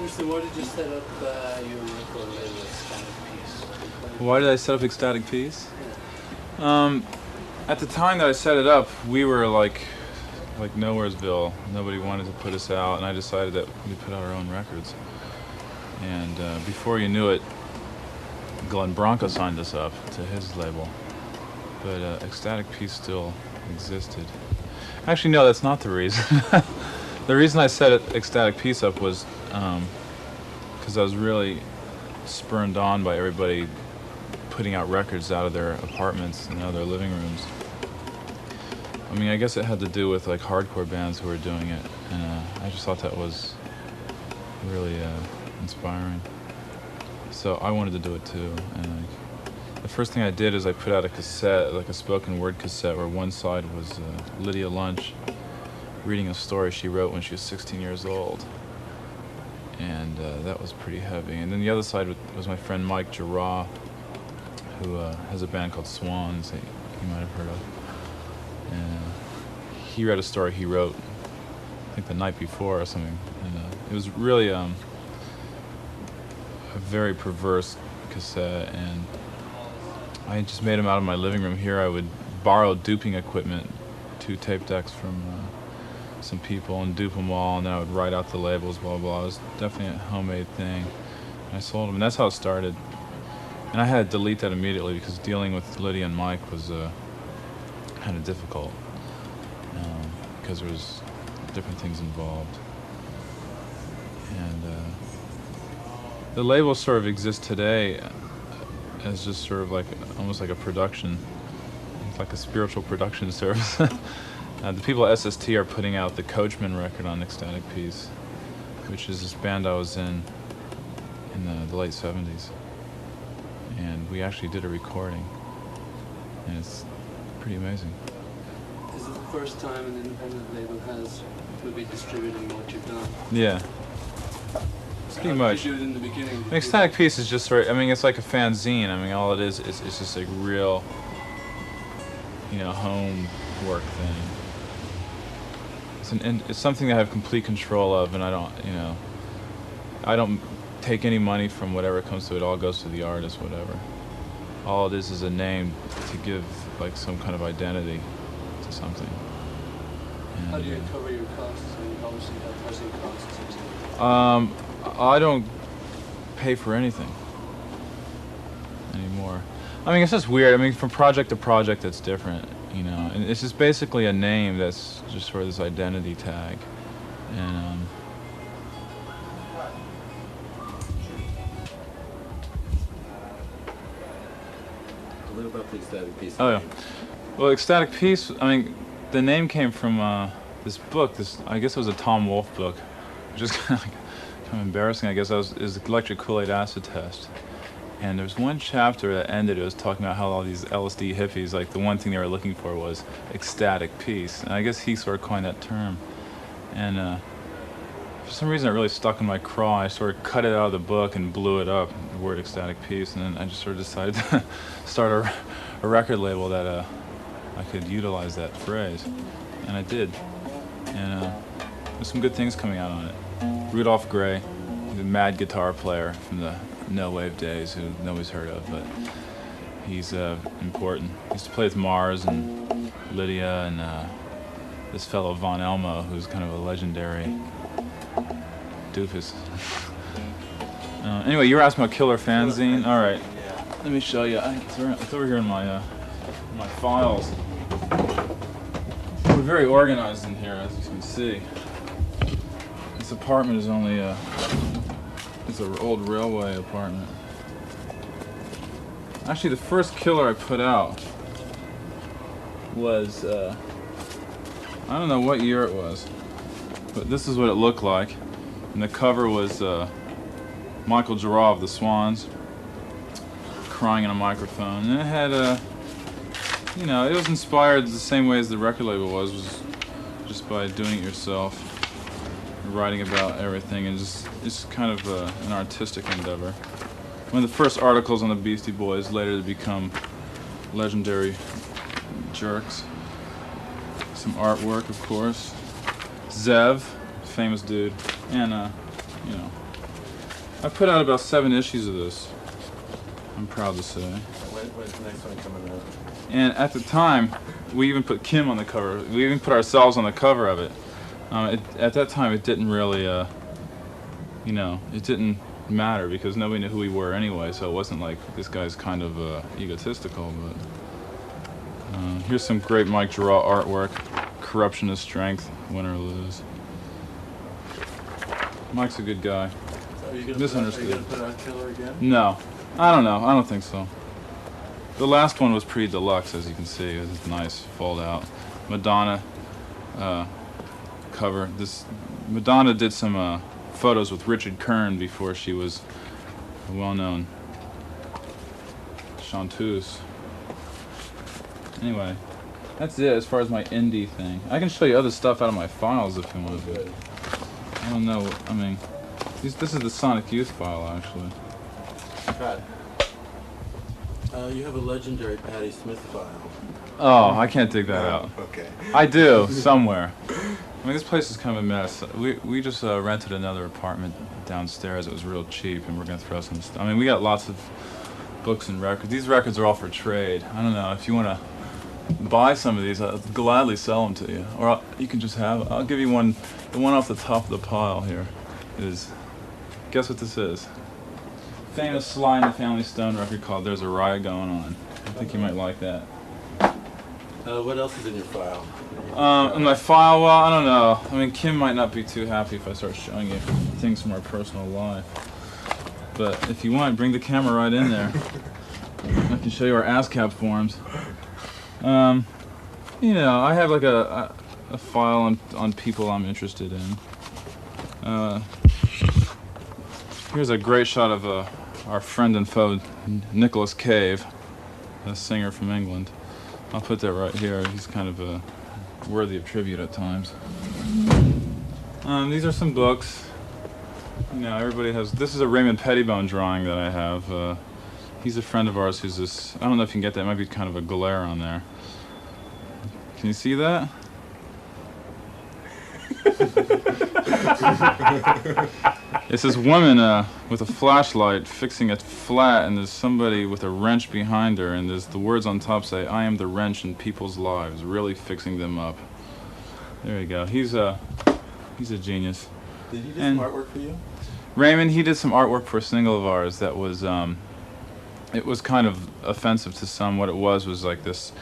Thurston, why did you set up your record label Ecstatic Peace? Why did I set up Ecstatic Peace? Yeah. At the time that I set it up, we were like Nowheresville. Nobody wanted to put us out, and I decided that we'd put out our own records. And before you knew it, Glenn Bronco signed us up to his label. But Ecstatic Peace still existed. Actually, no, that's not the reason. The reason I set Ecstatic Peace up was because I was really spurned on by everybody putting out records out of their apartments and out of their living rooms. I mean, I guess it had to do with like hardcore bands who were doing it, and I just thought that was really inspiring. So I wanted to do it too, and like, the first thing I did is I put out a cassette, like a spoken word cassette, where one side was Lydia Lunch reading a story she wrote when she was 16 years old, and that was pretty heavy. And then the other side was my friend Mike Jarrah, who has a band called Swans that you might have heard of. And he read a story he wrote, I think the night before or something, and it was really a very perverse cassette, and I just made them out of my living room here. I would borrow duping equipment, 2 tape decks from some people, and dupe them all, and then I would write out the labels, blah, blah. It was definitely a homemade thing. And I sold them, and that's how it started. And I had to delete that immediately because dealing with Lydia and Mike was kind of difficult because there was different things involved. And the label sort of exists today as just sort of like almost like a production. It's like a spiritual production service. The people at SST are putting out the Coachman record on Ecstatic Peace, which is this band I was in the late 70s. And we actually did a recording, and it's pretty amazing. Is it the first time an independent label will be distributing what you've done? Yeah. Pretty much. How did you do it in the beginning? Ecstatic Peace is just sort of, I mean, it's like a fanzine. I mean, all it is just like real, homework thing. It's something that I have complete control of, and I don't take any money from whatever comes to it. It all goes to the artist, whatever. All it is a name to give like some kind of identity to something. And, how do you cover your costs? I mean, obviously you have pressing costs. I don't pay for anything anymore. I mean, it's just weird. I mean, from project to project, it's different, and it's just basically a name that's just sort of this identity tag. And A little about the Ecstatic Peace. oh yeah. Well, Ecstatic Peace, I mean, the name came from this book. I guess it was a Tom Wolfe book, which is kind of embarrassing. I guess is the Electric Kool-Aid Acid Test. And there's one chapter that ended. It was talking about how all these LSD hippies, like the one thing they were looking for was ecstatic peace. And I guess he sort of coined that term. And for some reason, it really stuck in my craw. I sort of cut it out of the book and blew it up, the word ecstatic peace. And then I just sort of decided to start a record label that I could utilize that phrase. And I did. And there's some good things coming out on it. Rudolph Gray, the mad guitar player from the No Wave days, who nobody's heard of, but he's important. He used to play with Mars and Lydia and this fellow Von Elmo, who's kind of a legendary doofus. Anyway, you were asking about Killer Fanzine. All right, let me show you. It's over here in my files. We're very organized in here, as you can see. This apartment is only it's an old railway apartment. Actually, the first Killer I put out was, I don't know what year it was, but this is what it looked like. And the cover was Michael Jarrah of the Swans crying in a microphone. And it had it was inspired the same way as the record label was just by doing it yourself. Writing about everything, and it's kind of an artistic endeavor. One of the first articles on the Beastie Boys, later to become legendary jerks. Some artwork, of course. Zev, famous dude, and I put out about 7 issues of this. I'm proud to say. When's the next one coming out? And at the time, we even put Kim on the cover. We even put ourselves on the cover of it. At that time, it didn't really, you know, it didn't matter because nobody knew who we were anyway. So it wasn't like this guy's kind of egotistical. But here's some great Mike Draw artwork. Corruption is strength, win or lose. Mike's a good guy. So are you gonna Misunderstood. put out Killer again? No, I don't know. I don't think so. The last one was pretty deluxe, as you can see. It was nice, fold out. Madonna cover. Madonna did some photos with Richard Kern before she was a well-known chanteuse. Anyway, that's it as far as my indie thing. I can show you other stuff out of my files if you want to. I don't know. I mean, this is the Sonic Youth file, actually. Pat, you have a legendary Patti Smith file. Oh, I can't dig that out. Okay. I do, somewhere. I mean, this place is kind of a mess. We just rented another apartment downstairs. It was real cheap, and we're going to throw some stuff. I mean, we got lots of books and records. These records are all for trade. I don't know, if you want to buy some of these, I'll gladly sell them to you. Or you can just have, I'll give you one. The one off the top of the pile here is, guess what this is? Famous Sly and the Family Stone record called There's a Riot Going On. I think you might like that. What else is in your file? In my file, well, I don't know. I mean, Kim might not be too happy if I start showing you things from our personal life. But if you want, bring the camera right in there. I can show you our ASCAP forms. You know, I have like a file on people I'm interested in. Here's a great shot of our friend and foe, Nicholas Cave, a singer from England. I'll put that right here. He's kind of worthy of tribute at times. These are some books. You know, everybody has. This is a Raymond Pettibone drawing that I have. He's a friend of ours who's this. I don't know if you can get that. It might be kind of a glare on there. Can you see that? It's this woman with a flashlight fixing a flat, and there's somebody with a wrench behind her, and there's the words on top say, "I am the wrench in people's lives, really fixing them up." There you go. He's a genius. Did he do some artwork for you? Raymond, he did some artwork for a single of ours that was, it was kind of offensive to some. What it was like this,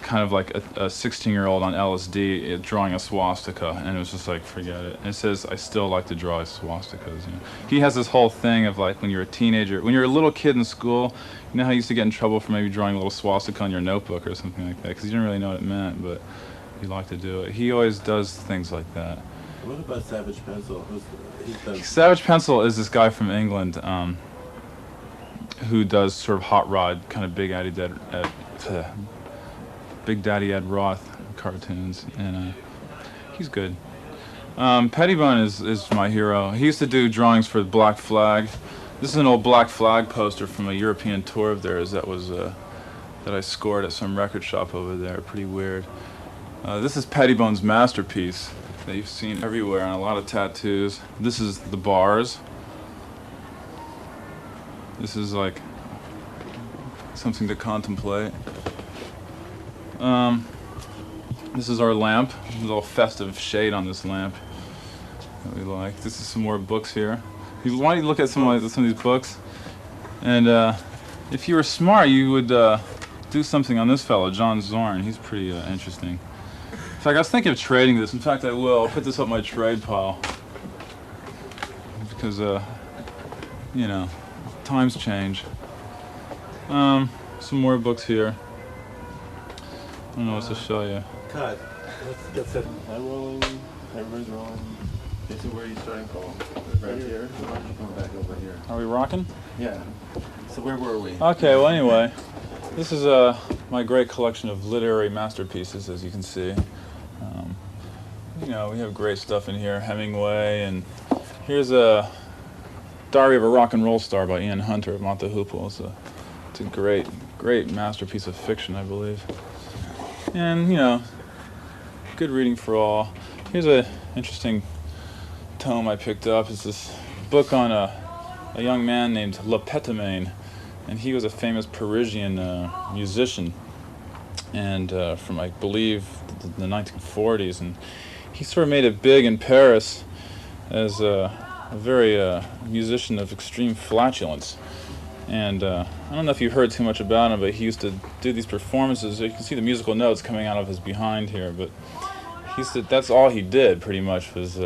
kind of like a 16-year-old on LSD drawing a swastika, and it was just like, forget it. And it says, I still like to draw swastikas. You know? He has this whole thing of like when you're a teenager, when you're a little kid in school, you know how you used to get in trouble for maybe drawing a little swastika on your notebook or something like that, because you didn't really know what it meant, but you liked to do it. He always does things like that. What about Savage Pencil? Savage Pencil is this guy from England who does sort of hot rod, kind of Big Daddy Ed Roth cartoons, and he's good. Pettibone is my hero. He used to do drawings for the Black Flag. This is an old Black Flag poster from a European tour of theirs that was that I scored at some record shop over there. Pretty weird. This is Pettibone's masterpiece that you've seen everywhere on a lot of tattoos. This is the bars. This is like something to contemplate. This is our lamp. A little festive shade on this lamp that we like. This is some more books here. Why don't you look at some of these books? And if you were smart, you would do something on this fellow, John Zorn. He's pretty interesting. In fact, I was thinking of trading this. In fact, I will. I'll put this up my trade pile. Because, you know, times change. Some more books here. I don't know what to show you. Cut. Let's get set. I'm rolling. Everybody's rolling. Okay, so where are you starting from? Right here? Why don't you come back over here? Are we rocking? Yeah. So where were we? Okay, well anyway, this is my great collection of literary masterpieces, as you can see. You know, we have great stuff in here. Hemingway, and here's a Diary of a Rock and Roll Star by Ian Hunter of Mont the Hoople. It's a great masterpiece of fiction, I believe. And, you know, good reading for all. Here's an interesting tome I picked up. It's this book on a young man named Le Pétomane, and he was a famous Parisian musician, and from, I believe, the 1940s, and he sort of made it big in Paris as a very musician of extreme flatulence. And I don't know if you heard too much about him, but he used to do these performances. You can see the musical notes coming out of his behind here, but that's all he did pretty much was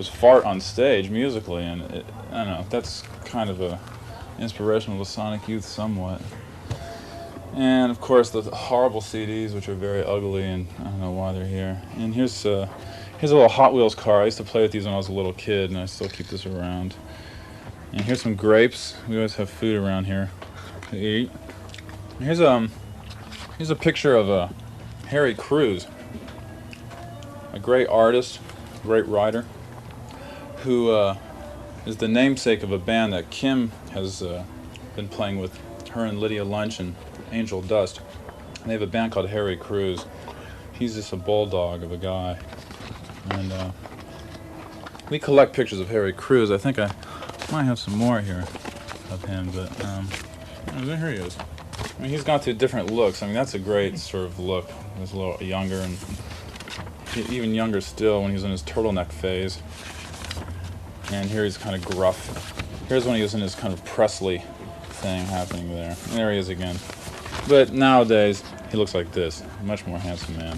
fart on stage musically, and I don't know, that's kind of a inspirational to Sonic Youth somewhat. And of course the horrible CDs, which are very ugly, and I don't know why they're here. And here's a little Hot Wheels car. I used to play with these when I was a little kid, and I still keep this around. And here's some grapes. We always have food around here to eat. And here's a picture of Harry Cruz, a great artist, great writer, who is the namesake of a band that Kim has been playing with, her and Lydia Lunch and Angel Dust. And they have a band called Harry Cruz. He's just a bulldog of a guy. And we collect pictures of Harry Cruz. I think I might have some more here of him, but here he is. I mean, he's gone through different looks. I mean, that's a great sort of look. He's a little younger, and even younger still when he was in his turtleneck phase. And here he's kind of gruff. Here's when he was in his kind of Presley thing happening there. And there he is again. But nowadays, he looks like this. A much more handsome man.